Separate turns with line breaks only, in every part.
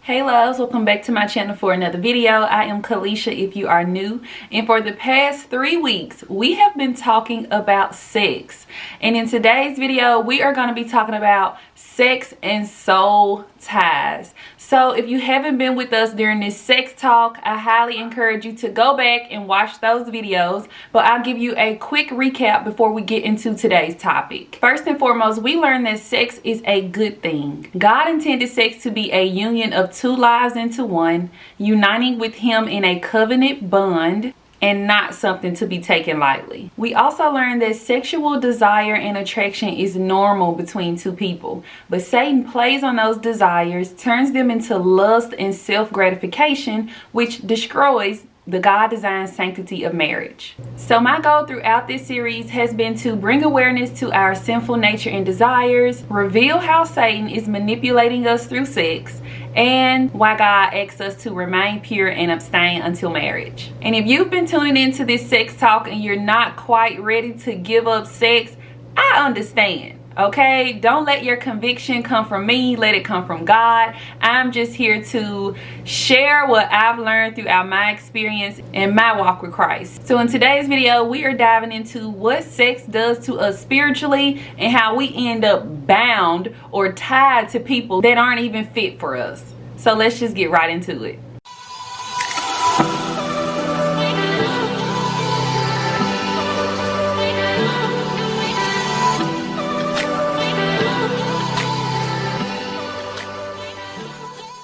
Hey loves, welcome back to my channel for another video. I am Kalesha if you are new, and for the past 3 weeks we have been talking about sex, and in today's video we are going to be talking about sex and soul ties. So if you haven't been with us during this sex talk, I highly encourage you to go back and watch those videos, but I'll give you a quick recap before we get into today's topic. First and foremost, we learned that sex is a good thing. God intended sex to be a union of two lives into one, uniting with him in a covenant bond, and not something to be taken lightly. We also learned that sexual desire and attraction is normal between two people, but Satan plays on those desires, turns them into lust and self-gratification, which destroys the God-designed sanctity of marriage. So my goal throughout this series has been to bring awareness to our sinful nature and desires, reveal how Satan is manipulating us through sex, and why God asks us to remain pure and abstain until marriage. And if you've been tuning into this sex talk and you're not quite ready to give up sex, I understand. Okay, don't let your conviction come from me, let it come from God. I'm just here to share what I've learned throughout my experience and my walk with Christ. So in today's video, we are diving into what sex does to us spiritually and how we end up bound or tied to people that aren't even fit for us. So let's just get right into it.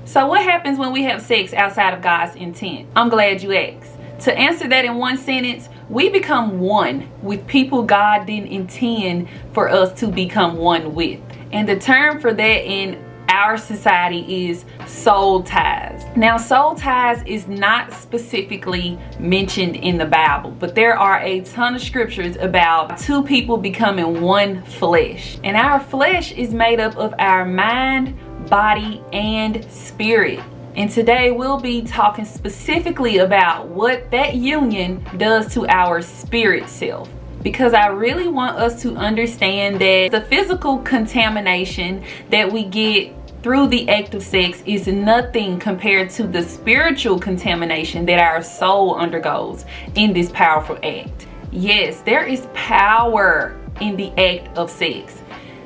So what happens when we have sex outside of God's intent? I'm glad you asked. To answer that in one sentence, we become one with people God didn't intend for us to become one with. And the term for that in our society is soul ties. Now, soul ties is not specifically mentioned in the Bible, but there are a ton of scriptures about two people becoming one flesh. And our flesh is made up of our mind, body, and spirit. And today we'll be talking specifically about what that union does to our spirit self, because I really want us to understand that the physical contamination that we get through the act of sex is nothing compared to the spiritual contamination that our soul undergoes in this powerful act. Yes, there is power in the act of sex.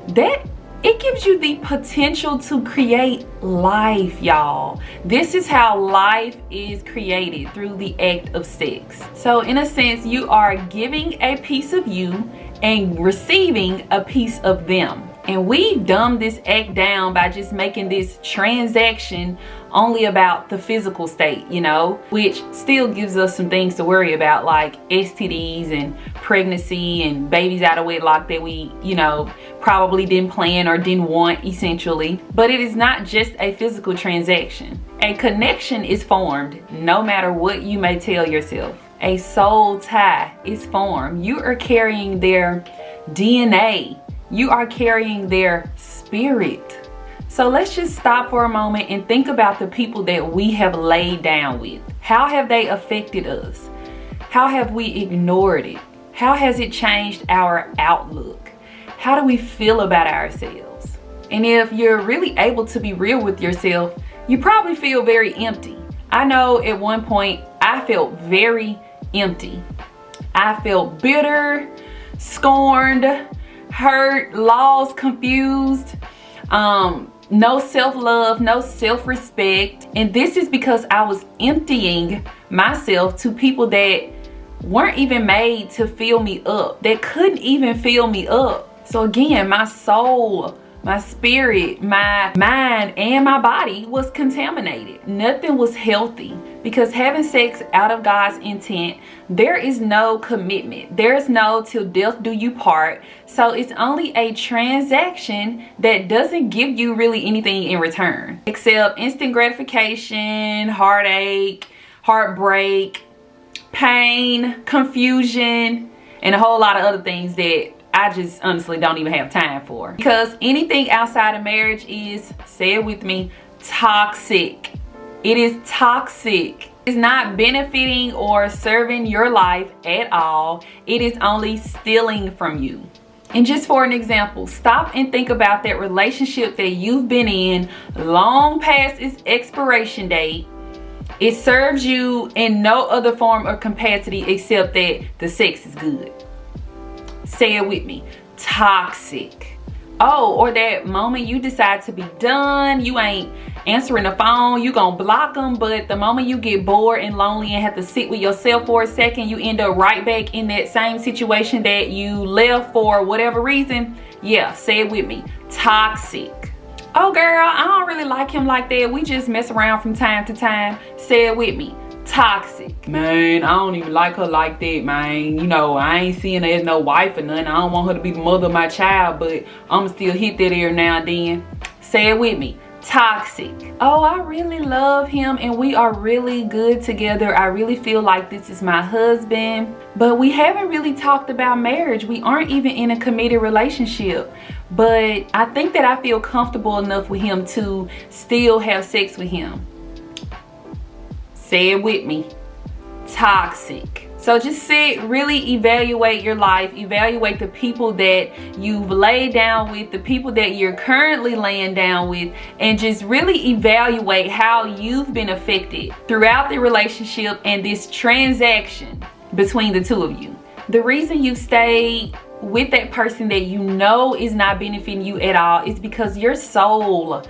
That it gives you the potential to create life, y'all. This is how life is created, through the act of sex. So in a sense, you are giving a piece of you and receiving a piece of them. And we've dumbed this act down by just making this transaction only about the physical state, you know, which still gives us some things to worry about, like STDs and pregnancy and babies out of wedlock that we, you know, probably didn't plan or didn't want, essentially. But it is not just a physical transaction. A connection is formed no matter what you may tell yourself. A soul tie is formed. You are carrying their DNA. You are carrying their spirit. So let's just stop for a moment and think about the people that we have laid down with. How have they affected us? How have we ignored it? How has it changed our outlook? How do we feel about ourselves? And if you're really able to be real with yourself, you probably feel very empty. I know at one point I felt very empty. I felt bitter, scorned, hurt, lost, confused, no self-love, no self-respect. And this is because I was emptying myself to people that weren't even made to fill me up, that couldn't even fill me up. So again, my soul, my spirit, my mind, and my body was contaminated. Nothing was healthy, because having sex out of God's intent, there is no commitment. There's no till death do you part. So it's only a transaction that doesn't give you really anything in return except instant gratification, heartache, heartbreak, pain, confusion, and a whole lot of other things that I just honestly don't even have time for. Because anything outside of marriage is, say it with me, toxic. It is toxic. It's not benefiting or serving your life at all. It is only stealing from you. And just for an example, stop and think about that relationship that you've been in long past its expiration date. It serves you in no other form or capacity except that the sex is good. Say it with me. Toxic. Oh, or that moment you decide to be done, you ain't answering the phone, you gonna block them, but the moment you get bored and lonely and have to sit with yourself for a second, you end up right back in that same situation that you left for whatever reason. Yeah, say it with me. Toxic. Oh girl, I don't really like him like that, we just mess around from time to time. Say it with me. Toxic. Man, I don't even like her like that, man. You know, I ain't seeing her as no wife or nothing. I don't want her to be the mother of my child, but I'ma still hit that every now and then. Say it with me. Toxic. Oh, I really love him and we are really good together. I really feel like this is my husband, but we haven't really talked about marriage. We aren't even in a committed relationship, but I think that I feel comfortable enough with him to still have sex with him. Say it with me. Toxic. So just sit, really evaluate your life, evaluate the people that you've laid down with, the people that you're currently laying down with, and just really evaluate how you've been affected throughout the relationship and this transaction between the two of you. The reason you stayed with that person that you know is not benefiting you at all is because your soul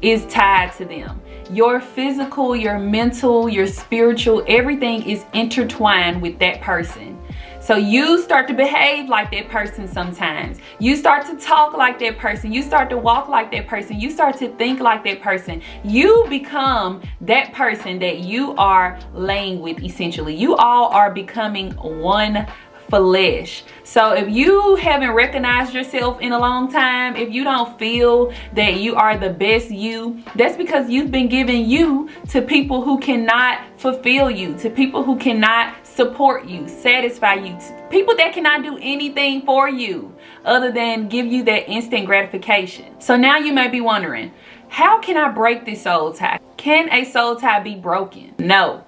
is tied to them. Your physical, your mental, your spiritual, everything is intertwined with that person. So you start to behave like that person sometimes. You start to talk like that person. You start to walk like that person. You start to think like that person. You become that person that you are laying with essentially. You all are becoming one flesh. So if you haven't recognized yourself in a long time, if you don't feel that you are the best you, that's because you've been giving you to people who cannot fulfill you, to people who cannot support you, satisfy you, to people that cannot do anything for you other than give you that instant gratification. So now you may be wondering, how can I break this soul tie? Can a soul tie be broken? No.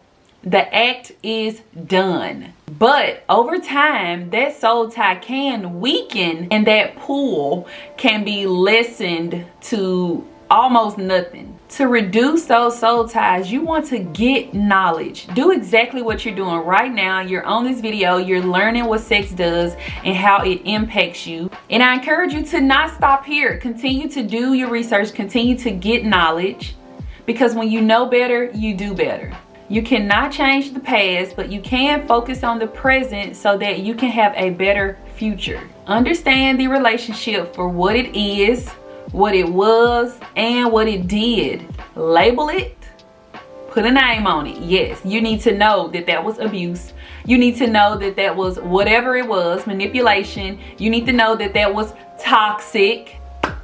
The act is done. But over time, that soul tie can weaken and that pull can be lessened to almost nothing. To reduce those soul ties, you want to get knowledge. Do exactly what you're doing right now. You're on this video, you're learning what sex does and how it impacts you. And I encourage you to not stop here. Continue to do your research, continue to get knowledge, because when you know better, you do better. You cannot change the past, but you can focus on the present so that you can have a better future. Understand the relationship for what it is, what it was, and what it did. Label it, put a name on it. Yes, you need to know that that was abuse. You need to know that that was whatever it was, manipulation. You need to know that that was toxic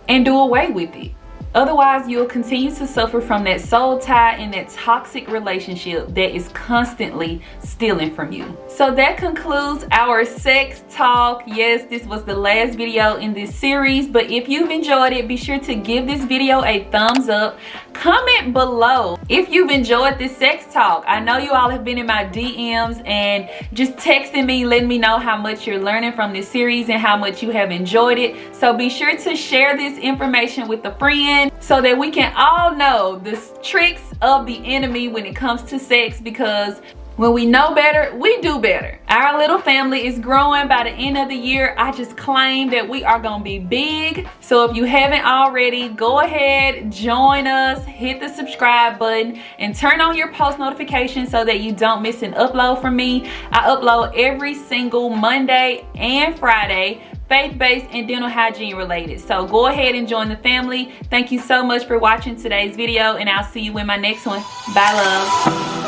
and do away with it. Otherwise, you'll continue to suffer from that soul tie and that toxic relationship that is constantly stealing from you. So that concludes our sex talk. Yes, this was the last video in this series, but if you've enjoyed it, be sure to give this video a thumbs up. Comment below if you've enjoyed this sex talk. I know you all have been in my DMs and just texting me, letting me know how much you're learning from this series and how much you have enjoyed it. So be sure to share this information with a friend so that we can all know the tricks of the enemy when it comes to sex, because when we know better, we do better. Our little family is growing. By the end of the year, I just claim that we are gonna be big. So if you haven't already, go ahead, join us, hit the subscribe button, and turn on your post notifications so that you don't miss an upload from me. I upload every single Monday and Friday, faith-based and dental hygiene related. So go ahead and join the family. Thank you so much for watching today's video, and I'll see you in my next one. Bye, love.